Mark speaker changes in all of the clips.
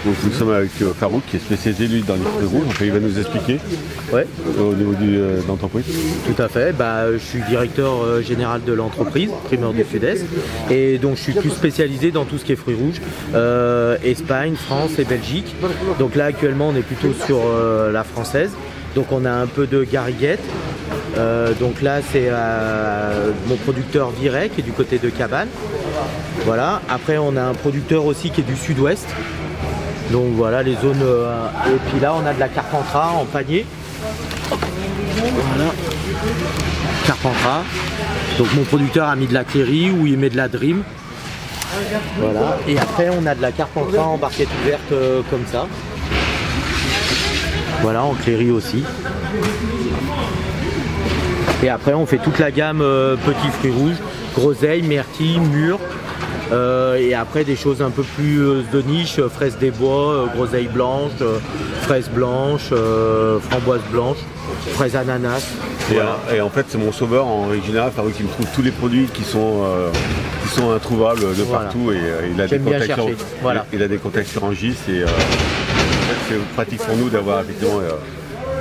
Speaker 1: Donc nous sommes avec Farouk qui est spécialisé lui dans les fruits rouges, enfin, il va nous expliquer au niveau de l'entreprise.
Speaker 2: Tout à fait, je suis directeur général de l'entreprise, Primeurs du Sud-Est, et donc je suis plus spécialisé dans tout ce qui est fruits rouges, Espagne, France et Belgique. Donc là actuellement on est plutôt sur la française, donc on a un peu de gariguette. Donc là c'est mon producteur Viret qui est du côté de Cabane. Voilà. Après on a un producteur aussi qui est du sud-ouest. Donc voilà les zones. Et puis là on a de la Carpentras en panier. Voilà. Carpentras. Donc mon producteur a mis de la Cléry ou il met de la Dream. Voilà. Et après on a de la Carpentras en barquette ouverte comme ça. Voilà, en Cléry aussi. Et après on fait toute la gamme petits fruits rouges, groseille, myrtille, mûre. Et après des choses un peu plus de niche, fraises des bois, groseille blanche, fraises blanches, framboises blanches, fraises ananas.
Speaker 1: Et en fait c'est mon sauveur en règle générale, Farouk qui me trouve tous les produits qui sont introuvables de partout et il a des contacts il a des contacts sur Angis et en fait, c'est pratique pour nous d'avoir effectivement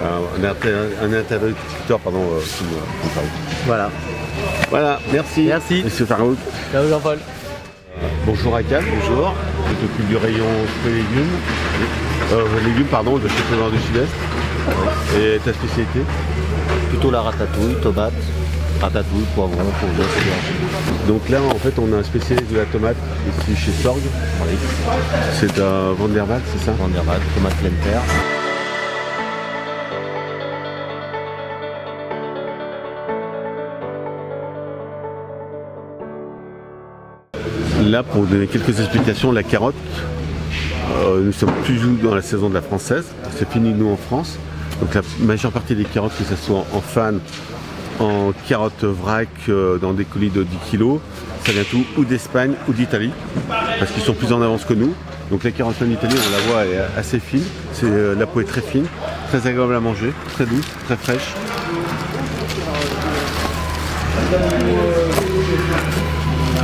Speaker 1: un interlocuteur comme Farouk.
Speaker 2: Voilà.
Speaker 1: Voilà, merci.
Speaker 2: Merci.
Speaker 1: Monsieur Farouk.
Speaker 2: Ciao Jean-Paul.
Speaker 1: Bonjour Akal, bonjour. Je t'occupe du rayon fruits et légumes. De chez Primeurs du Sud-Est. Et ta spécialité?
Speaker 3: Plutôt la ratatouille, tomate, ratatouille, poivron, courgette.
Speaker 1: Donc là en fait on a un spécialiste de la tomate ici chez Sorg.
Speaker 3: Oui.
Speaker 1: C'est un Vanderwald, c'est ça?
Speaker 3: Vanderwald, tomate pleine terre.
Speaker 1: Là, pour vous donner quelques explications, la carotte, nous sommes plus dans la saison de la française, c'est fini nous en France. Donc la majeure partie des carottes, que ce soit en fan, en carottes vrac, dans des colis de 10 kg, ça vient tout ou d'Espagne ou d'Italie, parce qu'ils sont plus en avance que nous. Donc la carotte fan d'Italie, on la voit, elle est assez fine, la peau est très fine, très agréable à manger, très douce, très fraîche.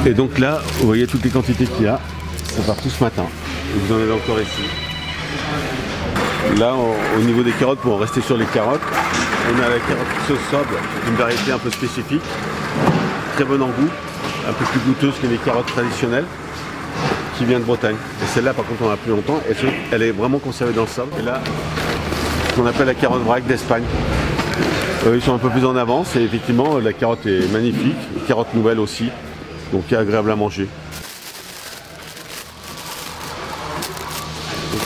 Speaker 1: Et donc là, vous voyez toutes les quantités qu'il y a, ça part tout ce matin. Et vous en avez encore ici. Là, au niveau des carottes, pour en rester sur les carottes, on a la carotte sauce sobre, une variété un peu spécifique, très bonne en goût, un peu plus goûteuse que les carottes traditionnelles, qui vient de Bretagne. Et celle-là, par contre, on a plus longtemps, et elle est vraiment conservée dans le sable. Et là, ce qu'on appelle la carotte vrac d'Espagne. Ils sont un peu plus en avance, et effectivement, la carotte est magnifique, carotte nouvelle aussi. Donc agréable à manger. Donc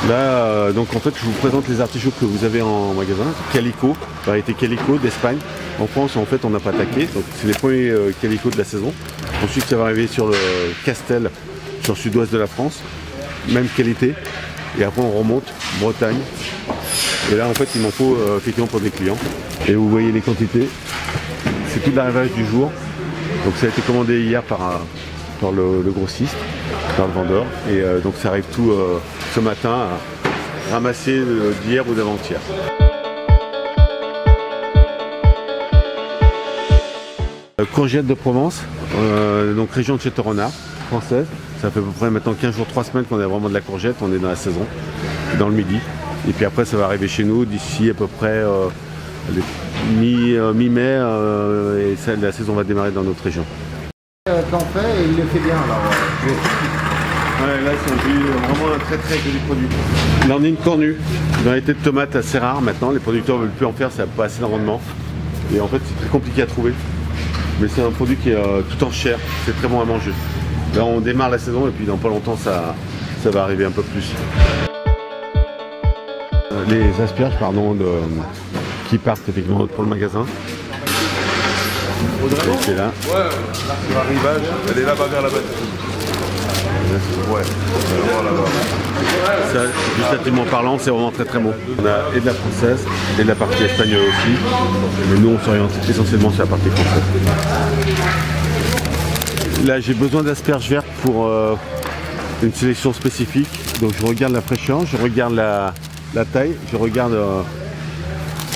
Speaker 1: là, donc en fait je vous présente les artichauts que vous avez en magasin. Calico, variété Calico d'Espagne. En France en fait on n'a pas attaqué, donc c'est les premiers Calico de la saison. Ensuite ça va arriver sur le Castel, sur le sud-ouest de la France, même qualité. Et après on remonte, Bretagne. Et là en fait il m'en faut effectivement pour des clients. Et vous voyez les quantités, c'est tout l'arrivage du jour. Donc ça a été commandé hier par le grossiste, par le vendeur, et donc ça arrive tout ce matin à ramasser d'hier ou d'avant-hier. Courgette de Provence, donc région de Châteaurenard, française. Ça fait à peu près maintenant 15 jours, 3 semaines qu'on a vraiment de la courgette, on est dans la saison, dans le midi. Et puis après ça va arriver chez nous d'ici à peu près mi-mai et la saison va démarrer dans notre région.
Speaker 4: T'en fais et il le fait bien alors.
Speaker 1: Ouais, là c'est vraiment un très joli produit. Là on a une cornue, une variété de tomates assez rare maintenant, les producteurs ne veulent plus en faire, ça n'a pas assez de rendement. Et en fait c'est très compliqué à trouver. Mais c'est un produit qui est tout en chair, c'est très bon à manger. Là on démarre la saison et puis dans pas longtemps ça va arriver un peu plus. Les asperges qui partent effectivement pour le magasin. C'est là.
Speaker 5: Ouais, là c'est l'arrivage, elle est là-bas vers la bête. Ouais,
Speaker 1: ça, gustativement parlant, c'est vraiment très beau. On a et de la française et de la partie espagnole aussi. Mais nous on s'oriente essentiellement sur la partie française. Là j'ai besoin d'asperges vertes pour une sélection spécifique. Donc je regarde la fraîcheur, je regarde la taille, je regarde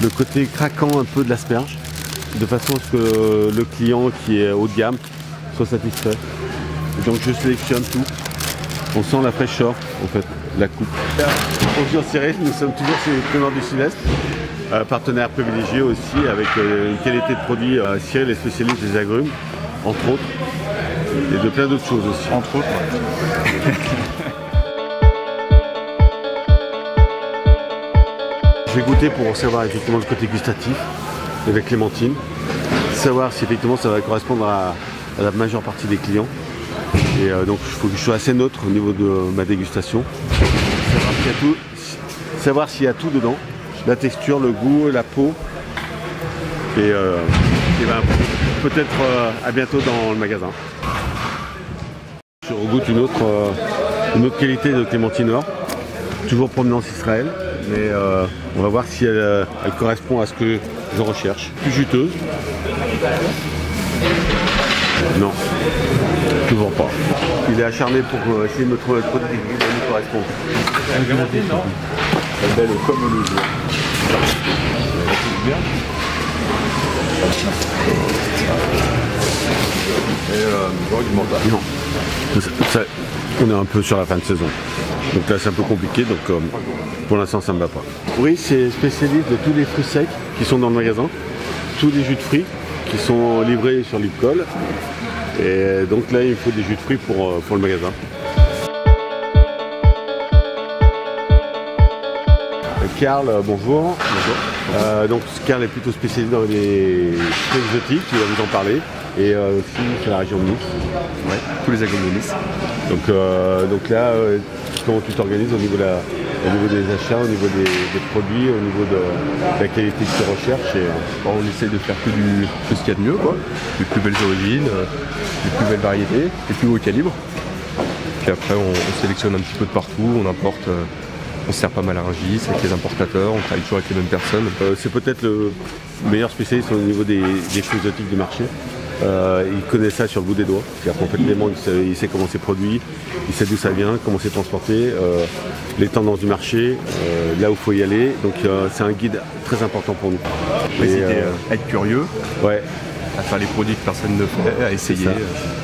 Speaker 1: le côté craquant un peu de l'asperge, de façon à ce que le client qui est haut de gamme soit satisfait. Et donc je sélectionne tout On sent la fraîcheur, en fait, la coupe. Bonjour Cyril, nous sommes toujours chez Primeurs du Sud-Est, partenaire privilégié aussi avec une qualité de produit. Cyril est spécialiste des agrumes, entre autres, et de plein d'autres choses aussi.
Speaker 5: Entre autres, ouais.
Speaker 1: Je vais goûter pour savoir effectivement le côté gustatif avec clémentine, savoir si effectivement ça va correspondre à la majeure partie des clients. Et donc il faut que je sois assez neutre au niveau de ma dégustation. Savoir s'il y a tout dedans, la texture, le goût, la peau. Et ben, peut-être à bientôt dans le magasin. Je regoute une autre qualité de clémentine or, toujours provenance Israël, mais on va voir si elle correspond à ce que je recherche. Plus juteuse. Non, toujours pas. Il est acharné pour essayer de me trouver le produit qui lui correspond. Elle est belle comme le jour. Non. On est un peu sur la fin de saison. Donc là c'est un peu compliqué, donc pour l'instant ça ne me va pas. Oui, c'est spécialiste de tous les fruits secs qui sont dans le magasin, tous les jus de fruits qui sont livrés sur Lipcol. Et donc là il me faut des jus de fruits pour le magasin. Karl, bonjour. Bonjour. Donc Karl est plutôt spécialisé dans les fruits exotiques, il va vous en parler. Et aussi sur la région de Nice.
Speaker 6: Ouais, tous les agrumes de Nice.
Speaker 1: Donc là, comment tu t'organises au niveau des achats, au niveau des produits, au niveau de la qualité que tu recherches
Speaker 6: On essaye de faire que ce qu'il y a de mieux, quoi. Les plus belles origines, les plus belles variétés, les plus hauts calibres. Puis après on sélectionne un petit peu de partout, on importe, on se sert pas mal à Rungis avec les importateurs, on travaille toujours avec les mêmes personnes.
Speaker 1: C'est peut-être le meilleur spécialiste au niveau des fruits exotiques du marché. Il connaît ça sur le bout des doigts, c'est-à-dire complètement, il sait comment c'est produit, il sait d'où ça vient, comment c'est transporté, les tendances du marché, là où il faut y aller. Donc c'est un guide très important pour nous.
Speaker 6: Faut hésiter à être curieux,
Speaker 1: ouais,
Speaker 6: à faire les produits que personne ne fait, à essayer.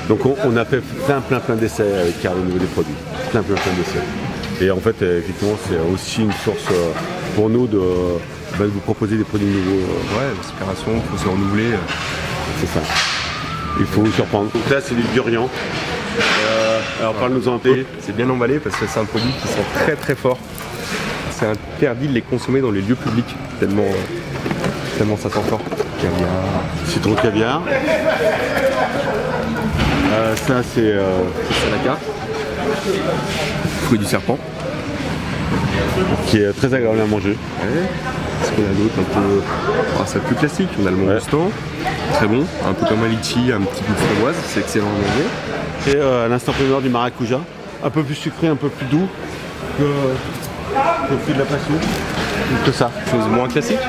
Speaker 1: Donc on a fait plein d'essais avec Karl au niveau des produits, plein d'essais. Et en fait effectivement c'est aussi une source pour nous de vous proposer des produits nouveaux.
Speaker 6: Ouais, l'inspiration, il faut se renouveler.
Speaker 1: C'est ça. Il faut vous surprendre. Donc là c'est du durian. Alors parle-nous-en un peu.
Speaker 6: C'est bien emballé parce que c'est un produit qui sent très très fort. C'est interdit de les consommer dans les lieux publics, tellement ça sent fort. Caviar.
Speaker 1: Citron caviar. Ça c'est
Speaker 6: Salaka. Fruit du serpent.
Speaker 1: Qui est très agréable à manger.
Speaker 6: Ouais. Qu'est-ce qu'on a d'autre un peu... c'est plus classique, on a le mangustan, très bon, un peu comme un litchi, un petit goût de framboise, c'est excellent à manger.
Speaker 1: Et à l'instant primeur du maracuja, un peu plus sucré, un peu plus doux que le fruit de la passion, que ça.
Speaker 6: Chose moins classique,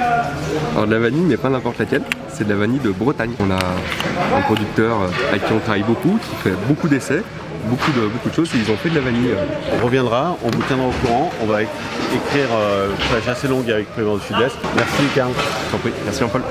Speaker 6: alors de la vanille mais pas n'importe laquelle, c'est de la vanille de Bretagne. On a un producteur avec qui on travaille beaucoup, qui fait beaucoup d'essais, beaucoup de choses, et ils ont fait de la vanille.
Speaker 1: On reviendra, on vous tiendra au courant, on va écrire une page assez longue avec Primeurs du Sud-Est. Merci Karl.
Speaker 6: Je t'en prie, merci Jean-Paul.